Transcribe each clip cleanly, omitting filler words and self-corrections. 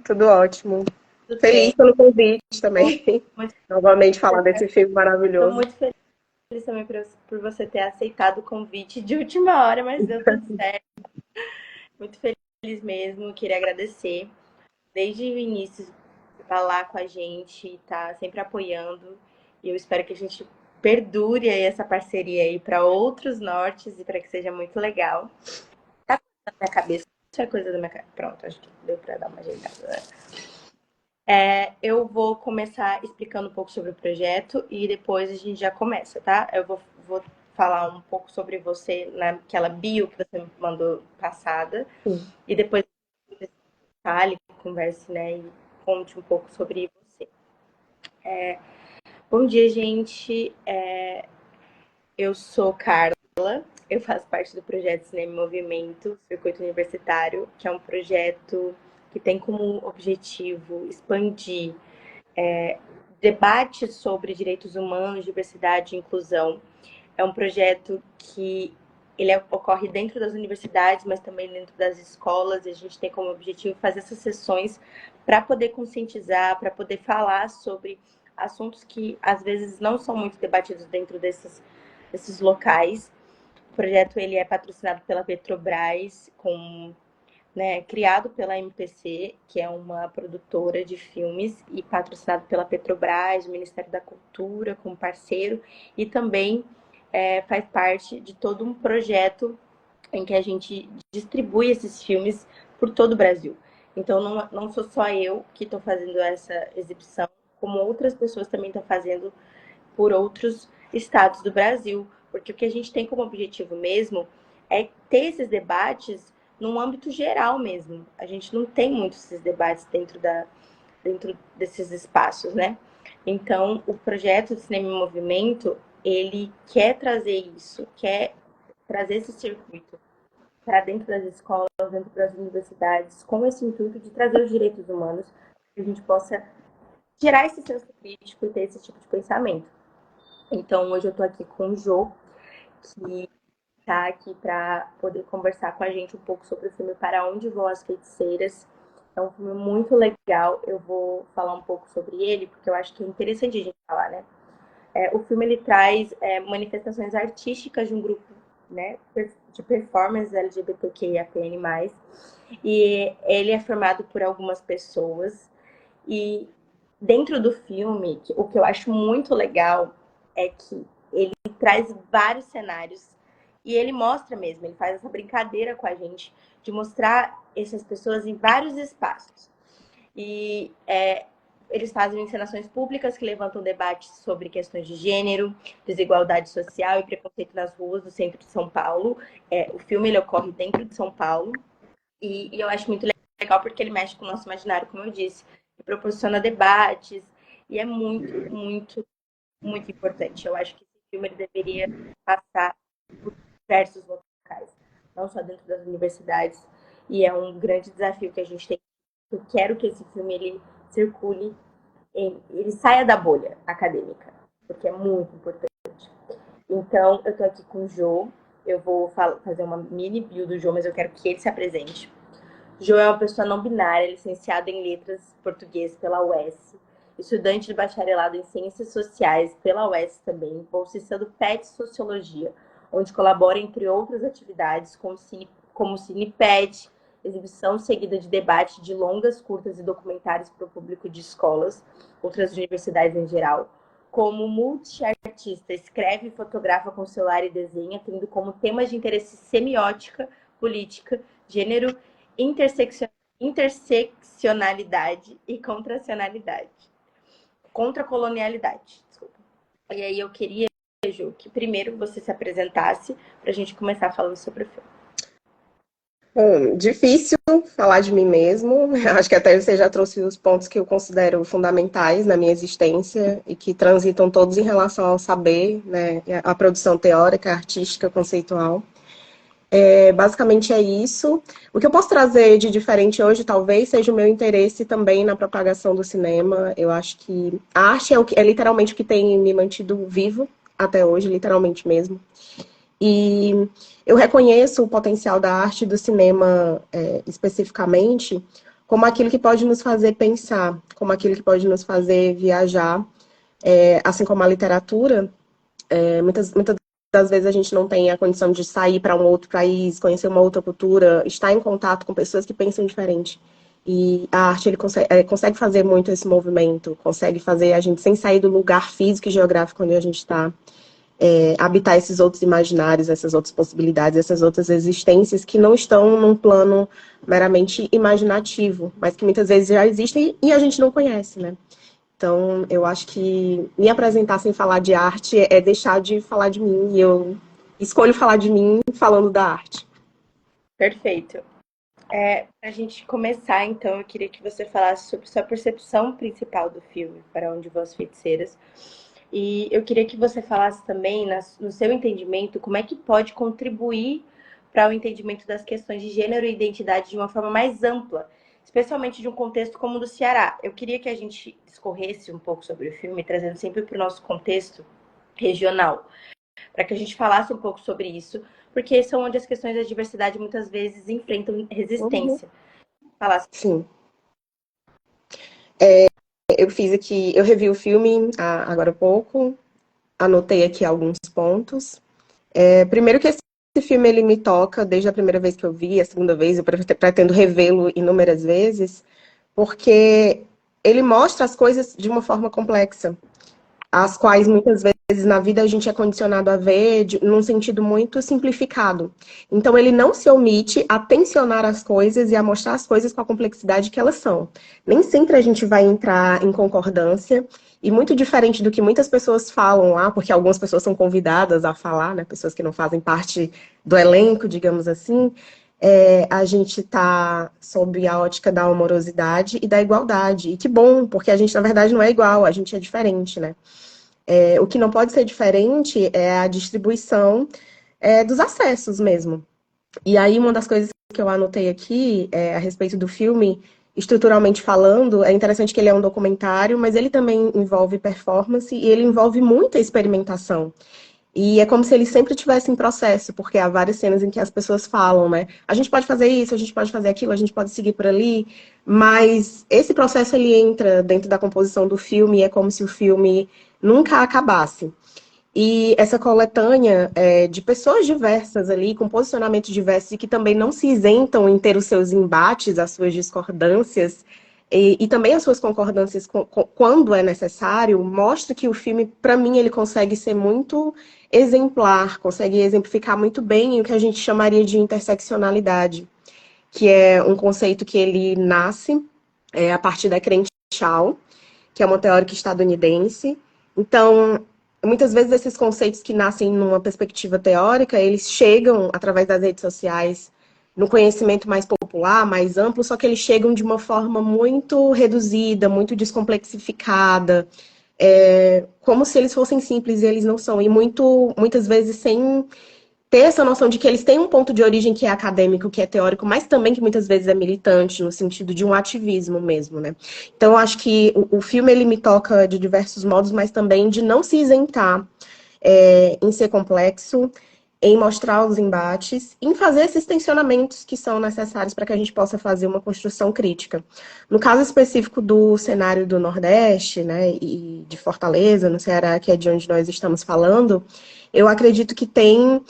Tudo ótimo. Tudo Feliz bem? pelo convite também. Muito, Novamente falar desse filme Estou maravilhoso. muito feliz também por você ter aceitado o convite de última hora, mas deu tudo certo. Muito feliz mesmo, queria agradecer. Desde o início, tá lá com a gente, tá sempre apoiando. E eu espero que a gente perdure aí essa parceria aí para outros nortes e para que seja muito legal. Tá na minha cabeça, isso é coisa da minha cabeça. Pronto, acho que deu para dar uma ajeitada, né? Eu vou começar explicando um pouco sobre o projeto e depois a gente já começa, tá? Eu vou falar um pouco sobre você naquela bio que você me mandou passada Sim. e depois você fale, converse, né, e conte um pouco sobre você. Bom dia, gente. Eu sou Carla, eu faço parte do projeto Cinema em Movimento, Circuito Universitário, que é um projeto que tem como objetivo expandir debate sobre direitos humanos, diversidade e inclusão. É um projeto que ocorre dentro das universidades, mas também dentro das escolas. E a gente tem como objetivo fazer essas sessões para poder conscientizar, para poder falar sobre assuntos que às vezes não são muito debatidos dentro desses locais. O projeto ele é patrocinado pela Petrobras, criado pela MPC, que é uma produtora de filmes, e patrocinado pela Petrobras, o Ministério da Cultura como parceiro, e também faz parte de todo um projeto em que a gente distribui esses filmes por todo o Brasil. Então não sou só eu que estou fazendo essa exibição, como outras pessoas também estão fazendo por outros estados do Brasil, porque o que a gente tem como objetivo mesmo é ter esses debates num âmbito geral mesmo. A gente não tem muitos esses debates dentro desses espaços, né? Então, o projeto de Cinema em Movimento, ele quer trazer isso, quer trazer esse circuito para dentro das escolas, dentro das universidades, com esse intuito de trazer os direitos humanos, que a gente possa gerar esse senso crítico e ter esse tipo de pensamento. Então, hoje eu estou aqui com o Jô, que está aqui para poder conversar com a gente um pouco sobre o filme Para Onde Vão as Feiticeiras. É um filme muito legal, eu vou falar um pouco sobre ele, porque eu acho que é interessante a gente falar, né? O filme ele traz manifestações artísticas de um grupo, né, de performance LGBTQIAPN+, e ele é formado por algumas pessoas, e dentro do filme, o que eu acho muito legal é que ele traz vários cenários e ele mostra mesmo, ele faz essa brincadeira com a gente de mostrar essas pessoas em vários espaços. E eles fazem encenações públicas que levantam debates sobre questões de gênero, desigualdade social e preconceito nas ruas do centro de São Paulo. O filme ele ocorre dentro de São Paulo e eu acho muito legal porque ele mexe com o nosso imaginário, como eu disse, e proporciona debates e é muito, muito, muito importante. Eu acho que esse filme ele deveria passar por diversos locais, não só dentro das universidades. E é um grande desafio que a gente tem. Eu quero que esse filme ele circule, ele saia da bolha acadêmica, porque é muito importante. Então, eu tô aqui com o Jô. Eu vou fazer uma mini bio do Jô, mas eu quero que ele se apresente. Jô é uma pessoa não binária, licenciada em Letras Português pela UES, estudante de bacharelado em Ciências Sociais pela UES também, bolsista do PET Sociologia, onde colabora, entre outras atividades, como o CinePet, exibição seguida de debate de longas, curtas e documentários para o público de escolas, outras universidades em geral. Como multiartista, escreve e fotografa com celular e desenha, tendo como temas de interesse semiótica, política, gênero, interseccionalidade e contracionalidade. Contracolonialidade, desculpa. E aí eu queria, Ju, que primeiro você se apresentasse para a gente começar falando sobre o filme. Bom, difícil falar de mim mesmo. Acho que até você já trouxe os pontos que eu considero fundamentais na minha existência e que transitam todos em relação ao saber, né, a produção teórica, artística, conceitual. Basicamente é isso. O que eu posso trazer de diferente hoje, talvez, seja o meu interesse também na propagação do cinema. Eu acho que a arte é literalmente o que tem me mantido vivo até hoje, literalmente mesmo. E eu reconheço o potencial da arte e do cinema especificamente como aquilo que pode nos fazer pensar, como aquilo que pode nos fazer viajar, assim como a literatura. Muitas das vezes a gente não tem a condição de sair para um outro país, conhecer uma outra cultura, estar em contato com pessoas que pensam diferente. E a arte ele consegue fazer muito esse movimento, consegue fazer a gente, sem sair do lugar físico e geográfico onde a gente está, habitar esses outros imaginários, essas outras possibilidades, essas outras existências que não estão num plano meramente imaginativo, mas que muitas vezes já existem e a gente não conhece, né? Então, eu acho que me apresentar sem falar de arte é deixar de falar de mim, e eu escolho falar de mim falando da arte. Perfeito. Para a gente começar, então, eu queria que você falasse sobre sua percepção principal do filme, Para Onde Vão as Feiticeiras. E eu queria que você falasse também, no seu entendimento, como é que pode contribuir para o entendimento das questões de gênero e identidade de uma forma mais ampla, especialmente de um contexto como o do Ceará. Eu queria que a gente discorresse um pouco sobre o filme, trazendo sempre para o nosso contexto regional, para que a gente falasse um pouco sobre isso, porque são onde as questões da diversidade muitas vezes enfrentam resistência. Falasse. Sim. Eu fiz aqui, eu revi o filme agora há pouco, anotei aqui alguns pontos. Primeiro que esse filme ele me toca desde a primeira vez que eu vi, a segunda vez, eu pretendo revê-lo inúmeras vezes, porque ele mostra as coisas de uma forma complexa, as quais muitas vezes na vida a gente é condicionado a ver num sentido muito simplificado. Então ele não se omite a tensionar as coisas e a mostrar as coisas com a complexidade que elas são. Nem sempre a gente vai entrar em concordância, e muito diferente do que muitas pessoas falam lá, porque algumas pessoas são convidadas a falar, né, pessoas que não fazem parte do elenco, digamos assim, a gente está sob a ótica da amorosidade e da igualdade. E que bom, porque a gente, na verdade, não é igual, a gente é diferente, né? O que não pode ser diferente é a distribuição dos acessos mesmo. E aí, uma das coisas que eu anotei aqui a respeito do filme, estruturalmente falando, é interessante que ele é um documentário, mas ele também envolve performance e ele envolve muita experimentação. E é como se ele sempre estivesse em processo, porque há várias cenas em que as pessoas falam, né? A gente pode fazer isso, a gente pode fazer aquilo, a gente pode seguir por ali, mas esse processo ele entra dentro da composição do filme e é como se o filme nunca acabasse. E essa coletânea de pessoas diversas ali, com posicionamentos diversos e que também não se isentam em ter os seus embates, as suas discordâncias e também as suas concordâncias quando é necessário, mostra que o filme, para mim, ele consegue ser muito exemplar, consegue exemplificar muito bem o que a gente chamaria de interseccionalidade, que é um conceito que ele nasce a partir da Crenshaw, que é uma teórica estadunidense. Então, muitas vezes esses conceitos que nascem numa perspectiva teórica, eles chegam através das redes sociais no conhecimento mais popular, mais amplo, só que eles chegam de uma forma muito reduzida, muito descomplexificada, como se eles fossem simples e eles não são. E muitas vezes sem ter essa noção de que eles têm um ponto de origem que é acadêmico, que é teórico, mas também que muitas vezes é militante, no sentido de um ativismo mesmo, né? Então, eu acho que o filme, ele me toca de diversos modos, mas também de não se isentar em ser complexo, em mostrar os embates, em fazer esses tensionamentos que são necessários para que a gente possa fazer uma construção crítica. No caso específico do cenário do Nordeste, né, e de Fortaleza, no Ceará, que é de onde nós estamos falando, eu acredito que tem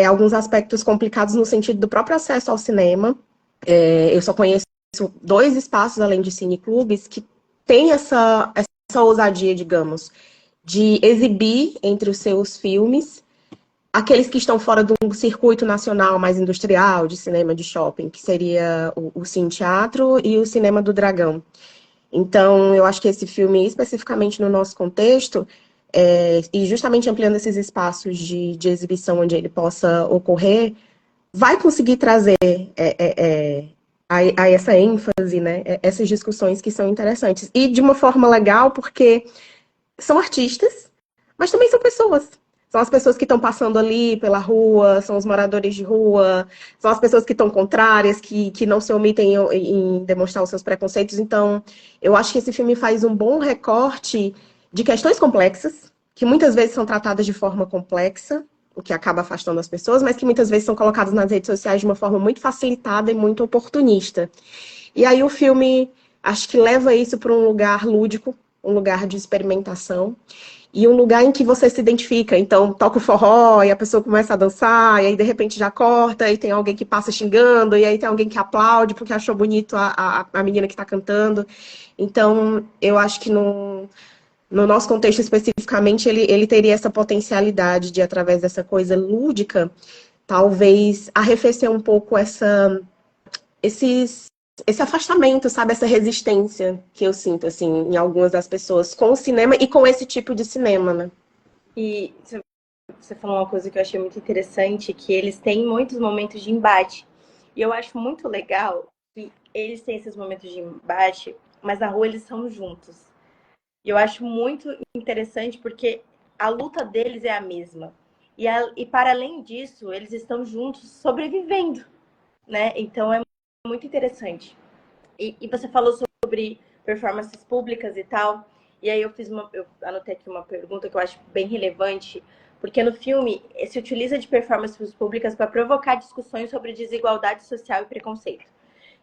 alguns aspectos complicados no sentido do próprio acesso ao cinema. Eu só conheço 2 espaços, além de cineclubes, que têm essa ousadia, digamos, de exibir entre os seus filmes aqueles que estão fora do circuito nacional mais industrial, de cinema de shopping, que seria o Cine Teatro e o Cinema do Dragão. Então, eu acho que esse filme, especificamente no nosso contexto, e justamente ampliando esses espaços de exibição onde ele possa ocorrer, vai conseguir trazer a essa ênfase, né, essas discussões que são interessantes. E de uma forma legal, porque são artistas, mas também são pessoas. São as pessoas que estão passando ali pela rua, são os moradores de rua, são as pessoas que estão contrárias, que não se omitem em demonstrar os seus preconceitos. Então, eu acho que esse filme faz um bom recorte de questões complexas, que muitas vezes são tratadas de forma complexa, o que acaba afastando as pessoas, mas que muitas vezes são colocadas nas redes sociais de uma forma muito facilitada e muito oportunista. E aí o filme, acho que leva isso para um lugar lúdico, um lugar de experimentação, e um lugar em que você se identifica. Então, toca o forró, e a pessoa começa a dançar, e aí de repente já corta, e tem alguém que passa xingando, e aí tem alguém que aplaude porque achou bonito a menina que está cantando. Então, eu acho que no nosso contexto especificamente, ele teria essa potencialidade de, através dessa coisa lúdica, talvez arrefecer um pouco esse afastamento, sabe? Essa resistência que eu sinto, assim, em algumas das pessoas com o cinema e com esse tipo de cinema, né? E você falou uma coisa que eu achei muito interessante, que eles têm muitos momentos de embate. E eu acho muito legal que eles têm esses momentos de embate, mas na rua eles são juntos. E eu acho muito interessante porque a luta deles é a mesma. E para além disso, eles estão juntos sobrevivendo, né? Então é muito interessante. E você falou sobre performances públicas e tal. E aí eu anotei aqui uma pergunta que eu acho bem relevante, porque no filme se utiliza de performances públicas para provocar discussões sobre desigualdade social e preconceito.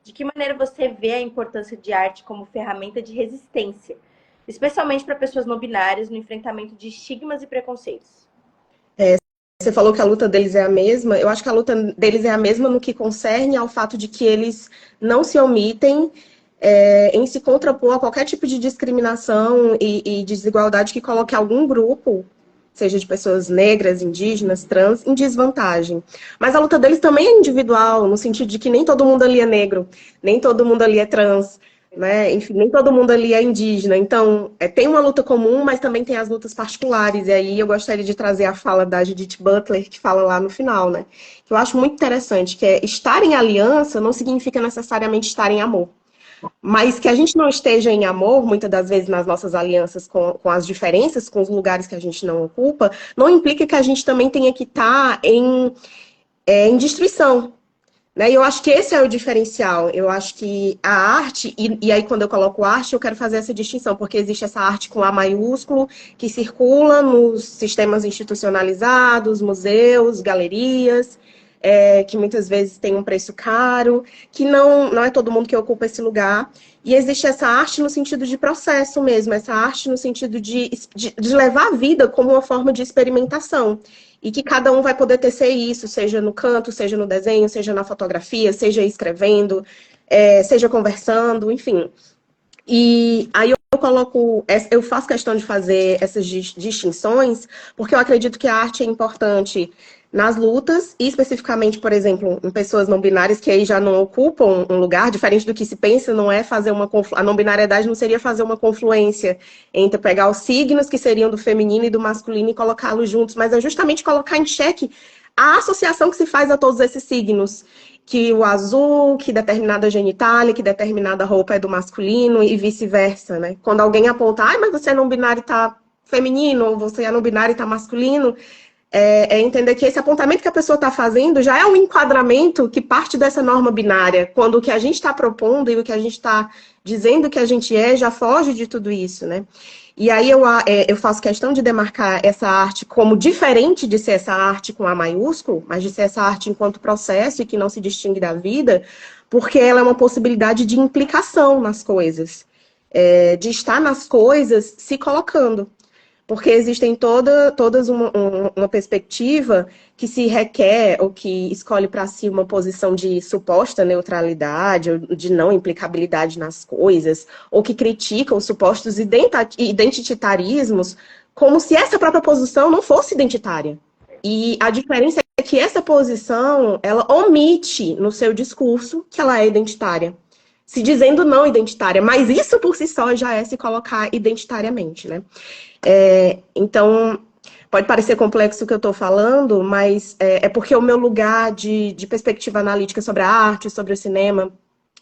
De que maneira você vê a importância de arte como ferramenta de resistência, especialmente para pessoas não binárias no enfrentamento de estigmas e preconceitos? Você falou que a luta deles é a mesma. Eu acho que a luta deles é a mesma no que concerne ao fato de que eles não se omitem em se contrapor a qualquer tipo de discriminação e desigualdade que coloque algum grupo, seja de pessoas negras, indígenas, trans, em desvantagem. Mas a luta deles também é individual, no sentido de que nem todo mundo ali é negro, nem todo mundo ali é trans, né? Enfim, nem todo mundo ali é indígena. Então, tem uma luta comum, mas também tem as lutas particulares. E aí eu gostaria de trazer a fala da Judith Butler, que fala lá no final, né? Que eu acho muito interessante, que é estar em aliança não significa necessariamente estar em amor. Mas que a gente não esteja em amor, muitas das vezes nas nossas alianças com as diferenças, com os lugares que a gente não ocupa, não implica que a gente também tenha que estar em destruição. Né? E eu acho que esse é o diferencial. Eu acho que a arte, e aí quando eu coloco arte, eu quero fazer essa distinção, porque existe essa arte com A maiúsculo, que circula nos sistemas institucionalizados, museus, galerias, que muitas vezes tem um preço caro, que não é todo mundo que ocupa esse lugar. E existe essa arte no sentido de processo mesmo, essa arte no sentido de levar a vida como uma forma de experimentação. E que cada um vai poder tecer isso, seja no canto, seja no desenho, seja na fotografia, seja escrevendo, seja conversando, enfim. E aí eu faço questão de fazer essas distinções, porque eu acredito que a arte é importante nas lutas, e especificamente, por exemplo, em pessoas não binárias que aí já não ocupam um lugar, diferente do que se pensa, não é fazer a não binariedade não seria fazer uma confluência entre pegar os signos que seriam do feminino e do masculino e colocá-los juntos, mas é justamente colocar em xeque a associação que se faz a todos esses signos, que o azul, que determinada genitália, que determinada roupa é do masculino e vice-versa, né? Quando alguém aponta, mas você é não binário e tá feminino, ou você é não binário e tá masculino, entender que esse apontamento que a pessoa está fazendo já é um enquadramento que parte dessa norma binária, quando o que a gente está propondo e o que a gente está dizendo que a gente já foge de tudo isso, né? E aí eu faço questão de demarcar essa arte como diferente de ser essa arte com A maiúsculo, mas de ser essa arte enquanto processo e que não se distingue da vida, porque ela é uma possibilidade de implicação nas coisas, de estar nas coisas se colocando. Porque existem todas uma perspectiva que se requer ou que escolhe para si uma posição de suposta neutralidade, ou de não implicabilidade nas coisas, ou que critica os supostos identitarismos como se essa própria posição não fosse identitária. E a diferença é que essa posição, ela omite no seu discurso que ela é identitária, se dizendo não identitária, mas isso por si só já é se colocar identitariamente, né? Então, pode parecer complexo o que eu estou falando, mas é porque o meu lugar de perspectiva analítica sobre a arte, sobre o cinema,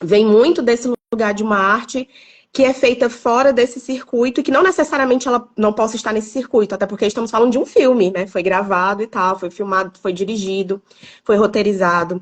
vem muito desse lugar de uma arte que é feita fora desse circuito e que não necessariamente ela não possa estar nesse circuito, até porque estamos falando de um filme, né? Foi gravado e tal, foi filmado, foi dirigido, foi roteirizado.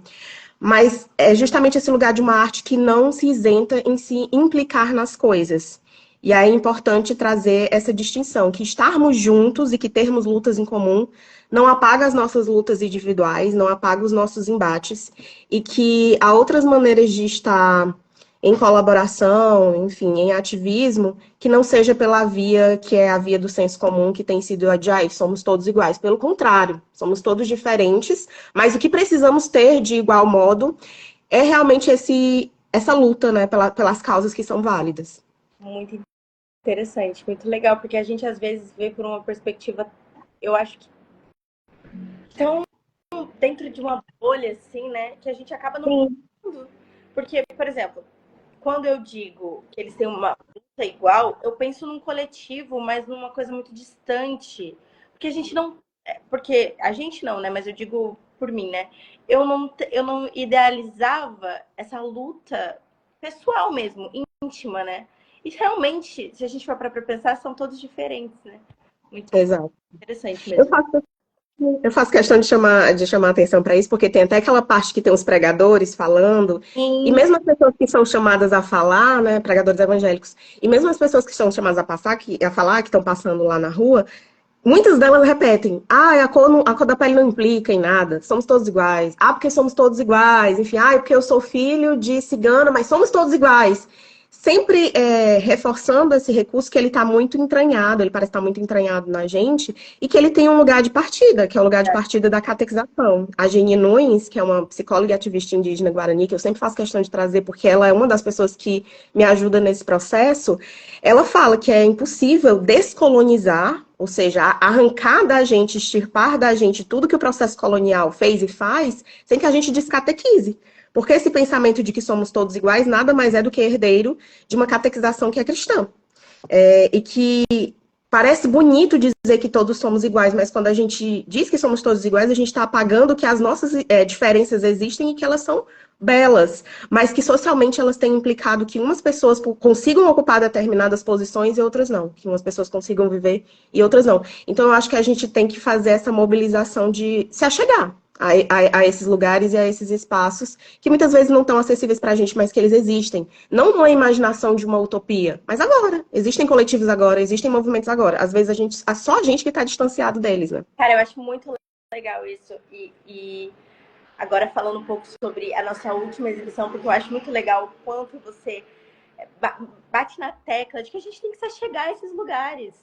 Mas é justamente esse lugar de uma arte que não se isenta em se implicar nas coisas. E aí é importante trazer essa distinção, que estarmos juntos e que termos lutas em comum não apaga as nossas lutas individuais, não apaga os nossos embates, e que há outras maneiras de estar em colaboração, enfim, em ativismo, que não seja pela via que é a via do senso comum, que tem sido a de, somos todos iguais. Pelo contrário, somos todos diferentes, mas o que precisamos ter de igual modo é realmente essa luta, né, pelas causas que são válidas. Muito interessante, muito legal, porque a gente às vezes vê por uma perspectiva, eu acho que tão dentro de uma bolha, assim, né, que a gente acaba não vendo. Porque, por exemplo, quando eu digo que eles têm uma luta igual, eu penso num coletivo, mas numa coisa muito distante. Porque a gente não. Porque a gente não, né? Mas eu digo por mim, né? Eu não idealizava essa luta pessoal mesmo, íntima, né? E realmente, se a gente for para pensar, são todos diferentes, né? Muito Exato. interessante Eu mesmo. faço, eu faço questão de chamar atenção para isso, porque tem até aquela parte que tem os pregadores falando, e Sim, mesmo as pessoas que são chamadas a falar, né, pregadores evangélicos, e mesmo as pessoas que são chamadas a passar, a falar, que estão passando lá na rua, muitas delas repetem, a cor da pele não implica em nada, somos todos iguais. Ah, porque somos todos iguais. Enfim, porque eu sou filho de cigana, mas somos todos iguais. Sempre reforçando esse recurso que ele está muito entranhado, ele parece estar muito entranhado na gente, e que ele tem um lugar de partida, que é o lugar de partida da catequização. A Geni Nunes, que é uma psicóloga e ativista indígena guarani, que eu sempre faço questão de trazer, porque ela é uma das pessoas que me ajuda nesse processo, ela fala que é impossível descolonizar, ou seja, arrancar da gente, extirpar da gente tudo que o processo colonial fez e faz, sem que a gente descatequize. Porque esse pensamento de que somos todos iguais nada mais é do que herdeiro de uma catequização que é cristã. E que parece bonito dizer que todos somos iguais, mas quando a gente diz que somos todos iguais, a gente está apagando que as nossas diferenças existem e que elas são belas, mas que socialmente elas têm implicado que umas pessoas consigam ocupar determinadas posições e outras não, que umas pessoas consigam viver e outras não. Então eu acho que a gente tem que fazer essa mobilização de se achegar a esses lugares e a esses espaços que muitas vezes não estão acessíveis para a gente, mas que eles existem. Não numa imaginação de uma utopia, mas agora. Existem coletivos agora, existem movimentos agora. Às vezes só a gente que está distanciado deles, né? cara, eu acho muito legal isso. E agora falando um pouco sobre a nossa última exibição, porque eu acho muito legal o quanto você bate na tecla de que a gente tem que se chegar a esses lugares.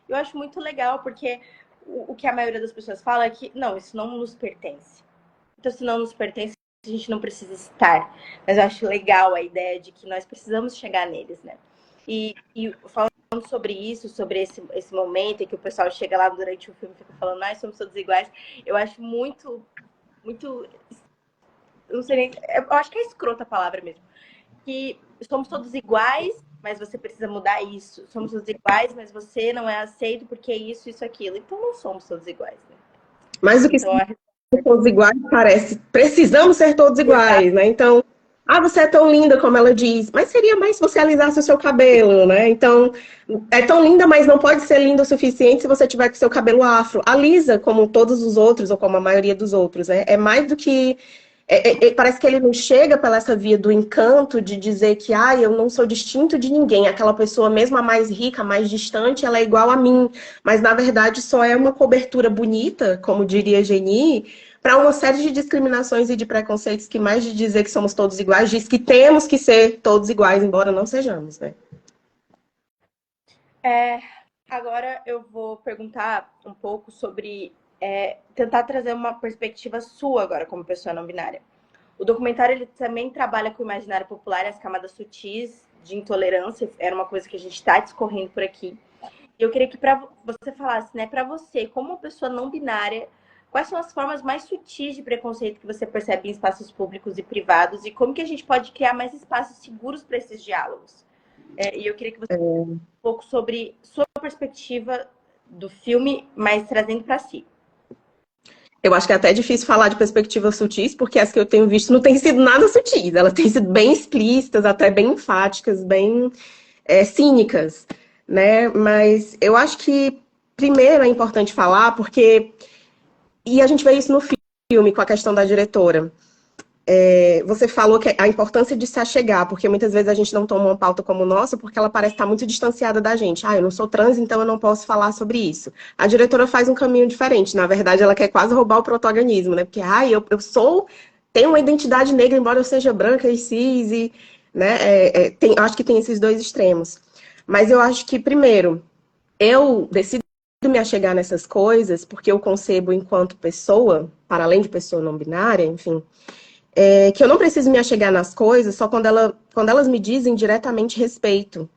Eu acho muito legal, porque o que a maioria das pessoas fala é que, não, isso não nos pertence. Então, se não nos pertence, a gente não precisa estar. Mas eu acho legal a ideia de que nós precisamos chegar neles, né? E falando sobre isso, sobre esse momento em que o pessoal chega lá durante o filme e fica falando, nós somos todos iguais, eu acho muito, muito, não sei nem, eu acho que é escrota a palavra mesmo, que somos todos iguais, mas você precisa mudar isso. Somos todos iguais, mas você não é aceito porque é isso, isso, aquilo. Então não somos todos iguais, né? Mais do que Então, todos iguais, parece. Precisamos ser todos iguais, né? Então, você é tão linda, como ela diz, mas seria mais se você alisasse o seu cabelo, né? Então, é tão linda, mas não pode ser linda o suficiente se você tiver com seu cabelo afro. Alisa, como todos os outros, ou como a maioria dos outros, né? É mais do que. Parece que ele não chega pela essa via do encanto de dizer que eu não sou distinto de ninguém. Aquela pessoa, mesmo a mais rica, a mais distante, ela é igual a mim. Mas, na verdade, só é uma cobertura bonita, como diria Geni, para uma série de discriminações e de preconceitos que, mais de dizer que somos todos iguais, diz que temos que ser todos iguais, embora não sejamos, né? agora eu vou perguntar um pouco sobre tentar trazer uma perspectiva sua agora como pessoa não binária. O documentário ele também trabalha com o imaginário popular e as camadas sutis de intolerância, era uma coisa que a gente está discorrendo por aqui. Eu queria que você falasse, né, para você, como uma pessoa não binária, quais são as formas mais sutis de preconceito que você percebe em espaços públicos e privados e como que a gente pode criar mais espaços seguros para esses diálogos? E eu queria que você falasse um pouco sobre sua perspectiva do filme, mas trazendo para si. Eu acho que é até difícil falar de perspectivas sutis, porque as que eu tenho visto não têm sido nada sutis. Elas têm sido bem explícitas, até bem enfáticas, bem cínicas, né? Mas eu acho que, primeiro, é importante falar, porque... E a gente vê isso no filme, com a questão da diretora. Você falou que a importância de se achegar, porque muitas vezes a gente não toma uma pauta como nossa, porque ela parece estar muito distanciada da gente. Eu não sou trans, então eu não posso falar sobre isso. A diretora faz um caminho diferente. Na verdade, ela quer quase roubar o protagonismo, né? Porque, eu tenho uma identidade negra, embora eu seja branca e cis, né? Acho que tem esses dois extremos. Mas eu acho que, primeiro, eu decido me achegar nessas coisas porque eu concebo enquanto pessoa, para além de pessoa não binária, enfim, que eu não preciso me achegar nas coisas só quando elas me dizem diretamente respeito.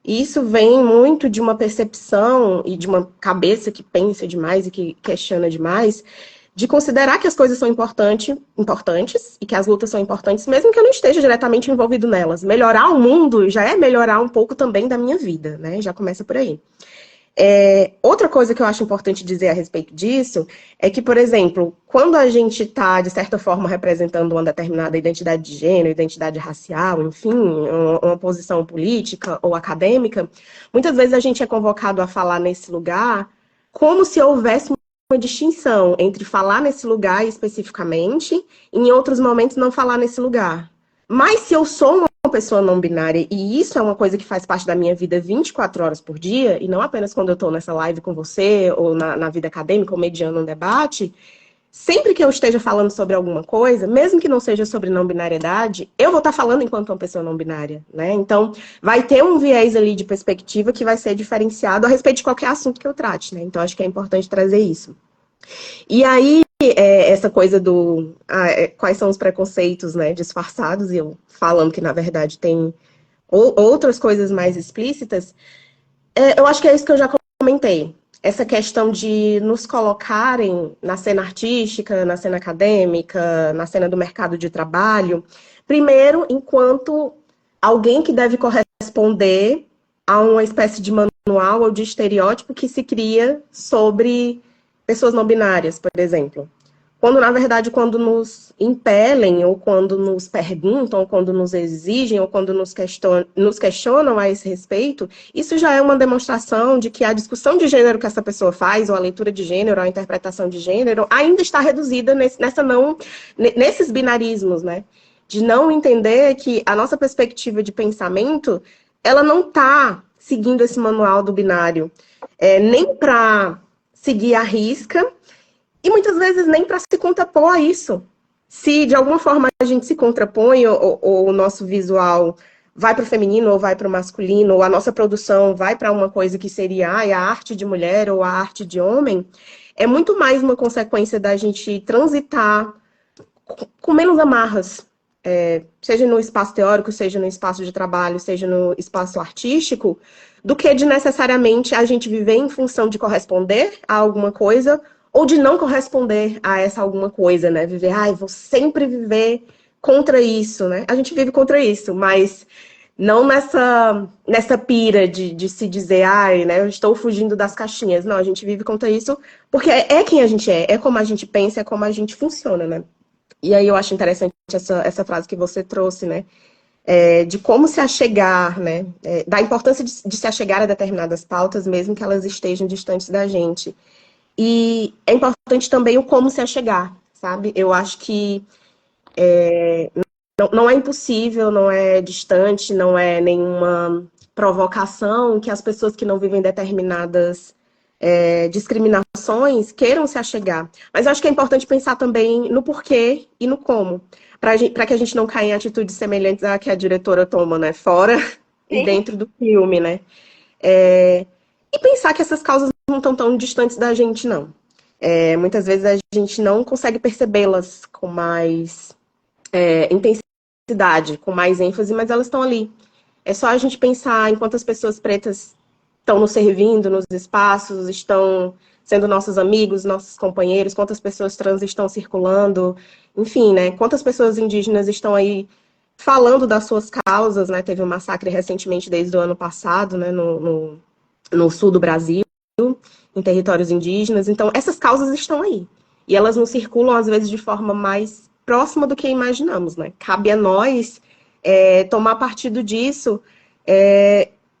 E isso vem muito de uma percepção e de uma cabeça que pensa demais e que questiona demais, de considerar que as coisas são importantes e que as lutas são importantes, mesmo que eu não esteja diretamente envolvido nelas. Melhorar o mundo já é melhorar um pouco também da minha vida, né? Já começa por aí. Outra coisa que eu acho importante dizer a respeito disso é que, por exemplo, quando a gente está, de certa forma, representando uma determinada identidade de gênero, identidade racial, enfim, uma posição política ou acadêmica, muitas vezes a gente é convocado a falar nesse lugar como se houvesse uma distinção entre falar nesse lugar especificamente e, em outros momentos, não falar nesse lugar. Mas se eu sou uma pessoa não binária e isso é uma coisa que faz parte da minha vida 24 horas por dia, e não apenas quando eu estou nessa live com você, ou na vida acadêmica, ou mediando um debate, sempre que eu esteja falando sobre alguma coisa, mesmo que não seja sobre não binariedade, eu vou estar falando enquanto uma pessoa não binária, né? Então, vai ter um viés ali de perspectiva que vai ser diferenciado a respeito de qualquer assunto que eu trate, né? Então, acho que é importante trazer isso. E aí, essa coisa quais são os preconceitos, né, disfarçados, e eu falando que, na verdade, tem outras coisas mais explícitas, eu acho que é isso que eu já comentei. Essa questão de nos colocarem na cena artística, na cena acadêmica, na cena do mercado de trabalho, primeiro, enquanto alguém que deve corresponder a uma espécie de manual ou de estereótipo que se cria sobre pessoas não binárias, por exemplo. Quando, na verdade, quando nos impelem, ou quando nos perguntam, ou quando nos exigem, ou quando nos questionam a esse respeito, isso já é uma demonstração de que a discussão de gênero que essa pessoa faz, ou a leitura de gênero, ou a interpretação de gênero, ainda está reduzida nesses binarismos, né? De não entender que a nossa perspectiva de pensamento, ela não está seguindo esse manual do binário, nem para seguir a risca, e muitas vezes nem para se contrapor a isso. Se de alguma forma a gente se contrapõe, ou o nosso visual vai para o feminino ou vai para o masculino, ou a nossa produção vai para uma coisa que seria a arte de mulher ou a arte de homem, é muito mais uma consequência da gente transitar com menos amarras, seja no espaço teórico, seja no espaço de trabalho, seja no espaço artístico, do que de necessariamente a gente viver em função de corresponder a alguma coisa ou de não corresponder a essa alguma coisa, né? Viver, vou sempre viver contra isso, né? A gente vive contra isso, mas não nessa pira de se dizer, né, eu estou fugindo das caixinhas. Não, a gente vive contra isso porque é quem a gente é como a gente pensa, é como a gente funciona, né? E aí eu acho interessante essa frase que você trouxe, né? De como se achegar, né? Da importância de se achegar a determinadas pautas, mesmo que elas estejam distantes da gente. E é importante também o como se achegar, sabe? Eu acho que não é impossível, não é distante, não é nenhuma provocação que as pessoas que não vivem determinadas discriminações queiram se achegar. Mas eu acho que é importante pensar também no porquê e no como, para que a gente não caia em atitudes semelhantes à que a diretora toma, né? Fora e Sim. dentro do filme, né? E pensar que essas causas não estão tão distantes da gente, não. Muitas vezes a gente não consegue percebê-las com mais intensidade, com mais ênfase, mas elas estão ali. É só a gente pensar em quantas pessoas pretas estão nos servindo nos espaços, estão sendo nossos amigos, nossos companheiros, quantas pessoas trans estão circulando, enfim, né? Quantas pessoas indígenas estão aí falando das suas causas, né? Teve um massacre recentemente, desde o ano passado, né? No sul do Brasil, em territórios indígenas. Então, essas causas estão aí. E elas não circulam, às vezes, de forma mais próxima do que imaginamos, né? Cabe a nós tomar partido disso,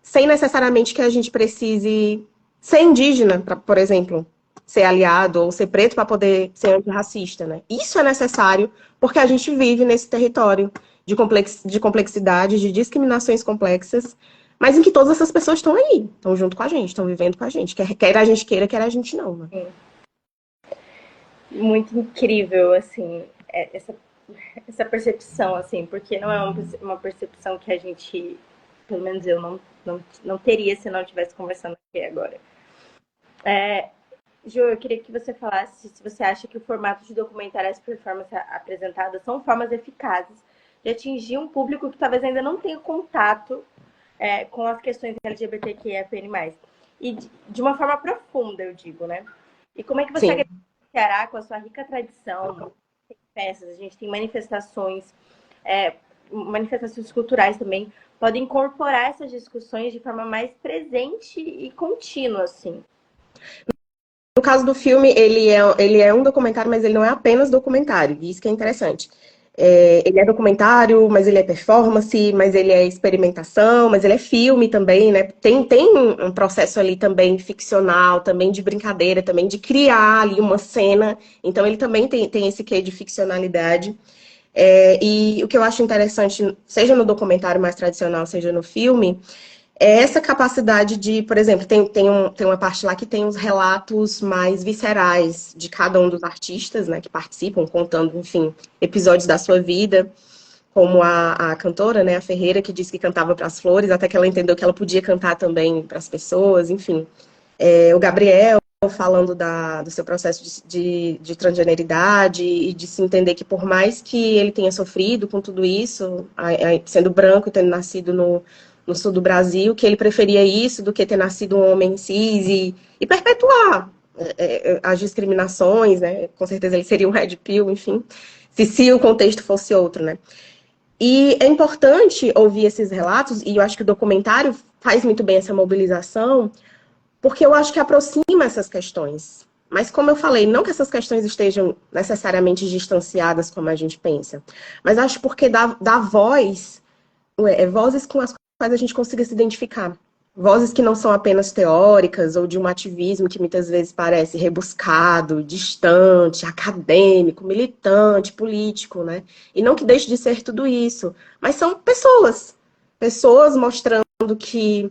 sem necessariamente que a gente precise ser indígena, pra, por exemplo, ser aliado, ou ser preto para poder ser antirracista, né? Isso é necessário porque a gente vive nesse território de complexidade, de discriminações complexas, mas em que todas essas pessoas estão aí, estão junto com a gente, estão vivendo com a gente. Quer a gente queira, quer a gente não, né? Muito incrível, assim, essa essa percepção, assim, porque não é uma percepção que a gente, pelo menos eu, não teria se não estivesse conversando aqui agora. Ju, eu queria que você falasse se você acha que o formato de documentário e as performances apresentadas são formas eficazes de atingir um público que talvez ainda não tenha contato com as questões LGBTQIAPN+. E de uma forma profunda, eu digo, né? E como é que você acredita que o Ceará, com a sua rica tradição, tem peças, a gente tem manifestações culturais também, pode incorporar essas discussões de forma mais presente e contínua, assim? No caso do filme, ele é um documentário, mas ele não é apenas documentário, e isso que é interessante. Ele é documentário, mas ele é performance, mas ele é experimentação, mas ele é filme também, né? Tem um processo ali também ficcional, também de brincadeira, também de criar ali uma cena. Então ele também tem esse quê de ficcionalidade. E o que eu acho interessante, seja no documentário mais tradicional, seja no filme, é essa capacidade de, por exemplo, tem uma parte lá que tem os relatos mais viscerais de cada um dos artistas, né, que participam, contando, enfim, episódios da sua vida, como a cantora, né, a Ferreira, que disse que cantava para as flores, até que ela entendeu que ela podia cantar também para as pessoas, enfim. O Gabriel falando do seu processo de transgeneridade e de se entender que por mais que ele tenha sofrido com tudo isso, sendo branco e tendo nascido no sul do Brasil, que ele preferia isso do que ter nascido um homem cis e perpetuar as discriminações, né? Com certeza ele seria um red pill, enfim, se o contexto fosse outro, né? E é importante ouvir esses relatos, e eu acho que o documentário faz muito bem essa mobilização, porque eu acho que aproxima essas questões. Mas, como eu falei, não que essas questões estejam necessariamente distanciadas como a gente pensa, mas acho porque dá voz, vozes com as quais a gente consiga se identificar. Vozes que não são apenas teóricas ou de um ativismo que muitas vezes parece rebuscado, distante, acadêmico, militante, político, né? E não que deixe de ser tudo isso, mas são pessoas. Pessoas mostrando que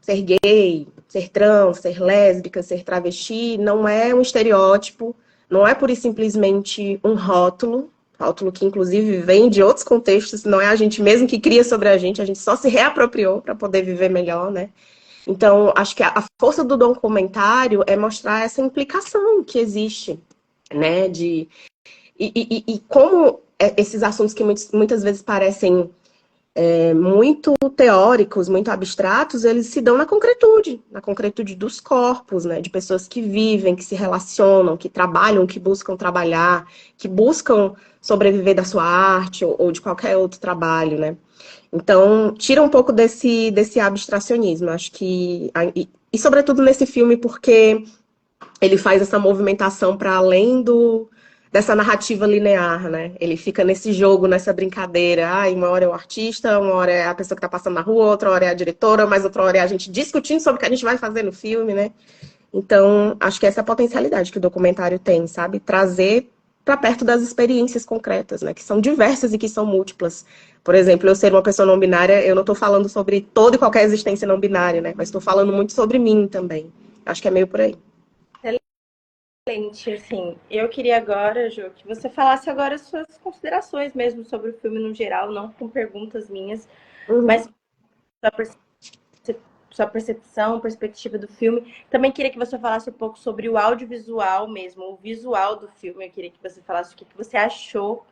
ser gay, ser trans, ser lésbica, ser travesti não é um estereótipo, não é pura e simplesmente um rótulo que inclusive vem de outros contextos, não é a gente mesmo que cria sobre a gente só se reapropriou para poder viver melhor, né? Então, acho que a força do documentário é mostrar essa implicação que existe, né? E como esses assuntos que muitas vezes parecem muito teóricos, muito abstratos, eles se dão na concretude dos corpos, né? De pessoas que vivem, que se relacionam, que trabalham, que buscam trabalhar, que buscam sobreviver da sua arte ou de qualquer outro trabalho, né? Então, tira um pouco desse abstracionismo, acho que... E sobretudo nesse filme, porque ele faz essa movimentação para além dessa narrativa linear, né? Ele fica nesse jogo, nessa brincadeira. Uma hora é o artista, uma hora é a pessoa que está passando na rua, outra hora é a diretora, mas outra hora é a gente discutindo sobre o que a gente vai fazer no filme, né? Então, acho que essa é a potencialidade que o documentário tem, sabe? Trazer para perto das experiências concretas, né? Que são diversas e que são múltiplas. Por exemplo, eu ser uma pessoa não binária, eu não estou falando sobre toda e qualquer existência não binária, né? Mas estou falando muito sobre mim também. Acho que é meio por aí. Excelente, assim. Eu queria agora, Ju, que você falasse agora as suas considerações mesmo sobre o filme no geral, não com perguntas minhas, mas sua percepção, perspectiva do filme. Também queria que você falasse um pouco sobre o audiovisual mesmo, o visual do filme. Eu queria que você falasse o que você achou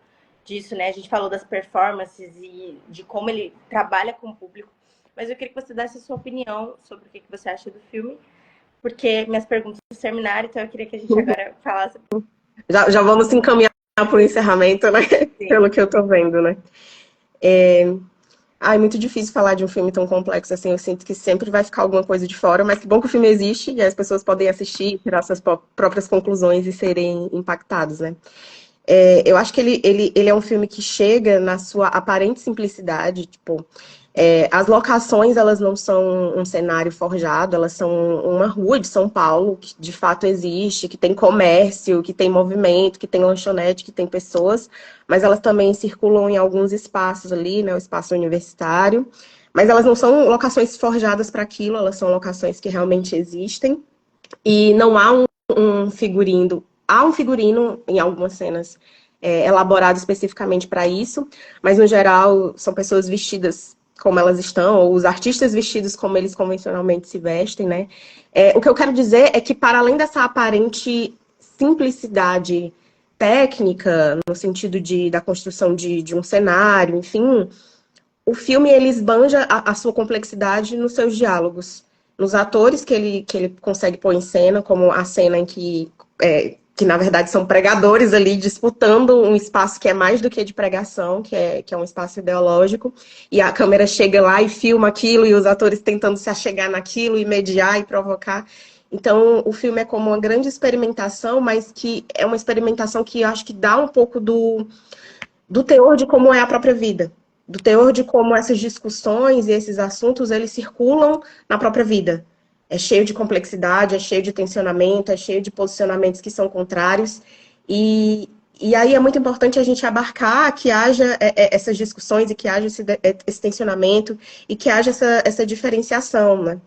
disso, né? A gente falou das performances e de como ele trabalha com o público, mas eu queria que você desse a sua opinião sobre o que você acha do filme, porque minhas perguntas terminaram, então eu queria que a gente agora falasse. Já vamos encaminhar para o encerramento, né? Sim. Pelo que eu tô vendo, né? É muito difícil falar de um filme tão complexo assim. Eu sinto que sempre vai ficar alguma coisa de fora, mas que bom que o filme existe e as pessoas podem assistir, tirar suas próprias conclusões e serem impactados, né? Eu acho que ele é um filme que chega na sua aparente simplicidade, tipo... as locações, elas não são um cenário forjado, elas são uma rua de São Paulo, que de fato existe, que tem comércio, que tem movimento, que tem lanchonete, que tem pessoas, mas elas também circulam em alguns espaços ali, né, o espaço universitário, mas elas não são locações forjadas para aquilo, elas são locações que realmente existem, e não há um figurino, há um figurino em algumas cenas, elaborado especificamente para isso, mas no geral são pessoas vestidas como elas estão, ou os artistas vestidos como eles convencionalmente se vestem, né? O que eu quero dizer é que, para além dessa aparente simplicidade técnica, no sentido da construção de um cenário, enfim, o filme ele esbanja a sua complexidade nos seus diálogos, nos atores que ele consegue pôr em cena, como a cena em que na verdade são pregadores ali disputando um espaço que é mais do que de pregação, que é um espaço ideológico, e a câmera chega lá e filma aquilo, e os atores tentando se achegar naquilo, e mediar e provocar. Então, o filme é como uma grande experimentação, mas que é uma experimentação que eu acho que dá um pouco do teor de como é a própria vida, do teor de como essas discussões e esses assuntos, eles circulam na própria vida. É cheio de complexidade, é cheio de tensionamento, é cheio de posicionamentos que são contrários, e aí é muito importante a gente abarcar que haja essas discussões e que haja esse tensionamento e que haja essa diferenciação, né?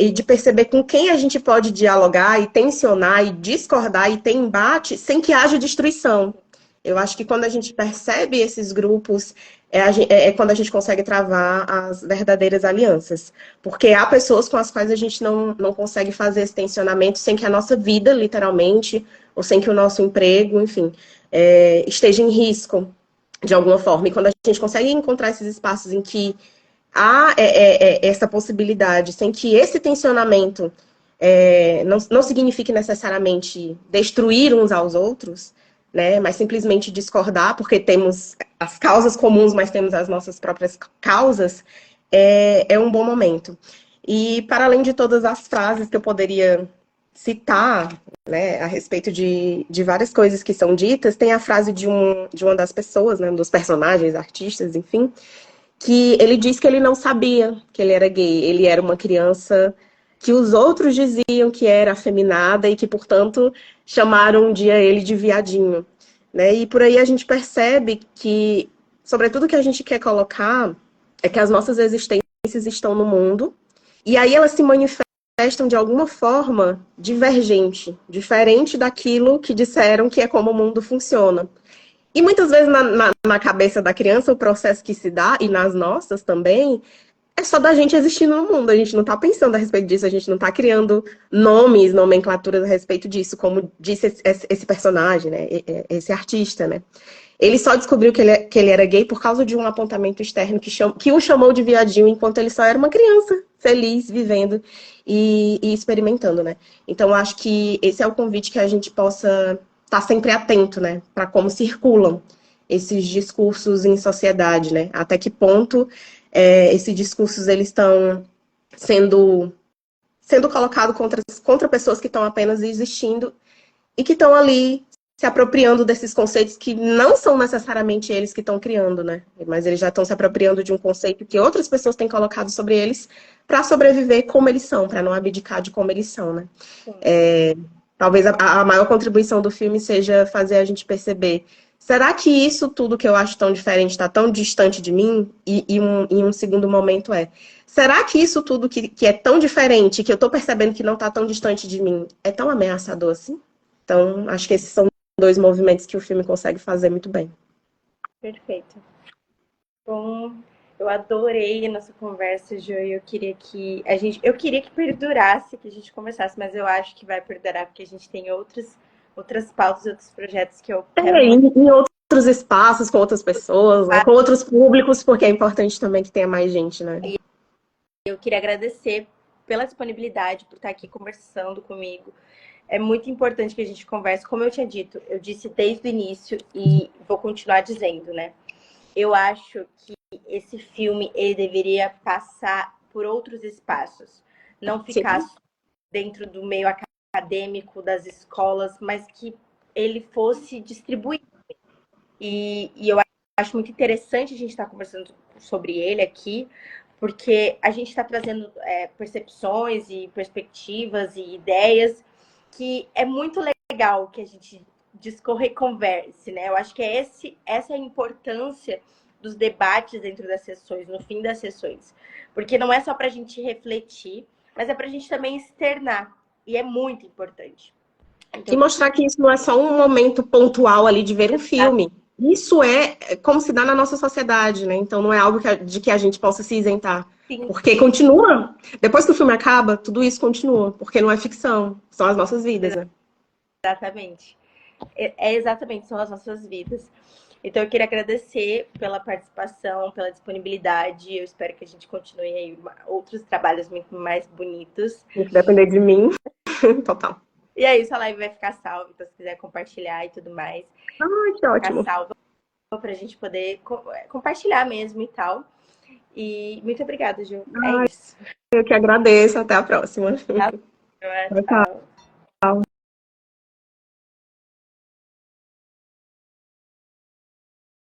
E de perceber com quem a gente pode dialogar e tensionar e discordar e ter embate sem que haja destruição. Eu acho que quando a gente percebe esses grupos, é quando a gente consegue travar as verdadeiras alianças. Porque há pessoas com as quais a gente não consegue fazer esse tensionamento sem que a nossa vida, literalmente, ou sem que o nosso emprego, enfim, esteja em risco de alguma forma. E quando a gente consegue encontrar esses espaços em que há essa possibilidade, sem que esse tensionamento não signifique necessariamente destruir uns aos outros, né, mas simplesmente discordar, porque temos as causas comuns, mas temos as nossas próprias causas, é um bom momento. E, para além de todas as frases que eu poderia citar, né, a respeito de várias coisas que são ditas, tem a frase de uma das pessoas, né, um dos personagens, artistas, enfim, que ele diz que ele não sabia que ele era gay. Ele era uma criança que os outros diziam que era afeminada e que, portanto, chamaram um dia ele de viadinho, né? E por aí a gente percebe que, sobretudo, o que a gente quer colocar é que as nossas existências estão no mundo e aí elas se manifestam de alguma forma divergente, diferente daquilo que disseram que é como o mundo funciona. E muitas vezes na cabeça da criança, o processo que se dá, e nas nossas também, é só da gente existindo no mundo. A gente não está pensando a respeito disso, a gente não está criando nomes, nomenclaturas a respeito disso, como disse esse personagem, né? Esse artista, né? Ele só descobriu que ele era gay por causa de um apontamento externo que o chamou de viadinho, enquanto ele só era uma criança, feliz, vivendo e experimentando, né? Então, eu acho que esse é o convite que a gente possa estar sempre atento, né? Para como circulam esses discursos em sociedade, né? Até que ponto esses discursos eles estão sendo colocados contra pessoas que estão apenas existindo e que estão ali se apropriando desses conceitos que não são necessariamente eles que estão criando, né? Mas eles já estão se apropriando de um conceito que outras pessoas têm colocado sobre eles para sobreviver como eles são, para não abdicar de como eles são, né? Talvez a maior contribuição do filme seja fazer a gente perceber: será que isso tudo que eu acho tão diferente está tão distante de mim? E um segundo momento será que isso tudo que é tão diferente, que eu estou percebendo que não está tão distante de mim, é tão ameaçador assim? Então, acho que esses são dois movimentos que o filme consegue fazer muito bem. Perfeito. Bom, eu adorei a nossa conversa, Jo. Eu queria que perdurasse, que a gente conversasse, mas eu acho que vai perdurar porque a gente tem outras pautas, outros projetos que eu quero em outros espaços, com outras pessoas, né? Com outros públicos, porque é importante também que tenha mais gente, né? Eu queria agradecer pela disponibilidade, por estar aqui conversando comigo. É muito importante que a gente converse. Como eu tinha dito, eu disse desde o início e vou continuar dizendo, né? Eu acho que esse filme ele deveria passar por outros espaços, não ficar dentro do meio acadêmico das escolas, mas que ele fosse distribuído. E eu acho muito interessante a gente estar conversando sobre ele aqui, porque a gente está trazendo percepções e perspectivas e ideias que é muito legal que a gente discorra e converse, né? Eu acho que essa é a importância dos debates dentro das sessões, no fim das sessões. Porque não é só para a gente refletir, mas é para a gente também externar. E é muito importante. E mostrar que isso não é só um momento pontual ali de ver um filme. Isso é como se dá na nossa sociedade, né? Então não é algo de que a gente possa se isentar. Sim, Porque continua. Depois que o filme acaba, tudo isso continua. Porque não é ficção. São as nossas vidas, né? exatamente. É exatamente, são as nossas vidas. Então eu queria agradecer pela participação, pela disponibilidade. Eu espero que a gente continue aí outros trabalhos muito mais bonitos. Se depender de mim, total. E é isso, a live vai ficar salva, então se quiser compartilhar e tudo mais, Ai, que ficar ótimo. salva pra gente poder compartilhar mesmo e tal. E muito obrigada, Ju. É isso. Eu que agradeço. Até a próxima. Tchau. Tchau, tchau.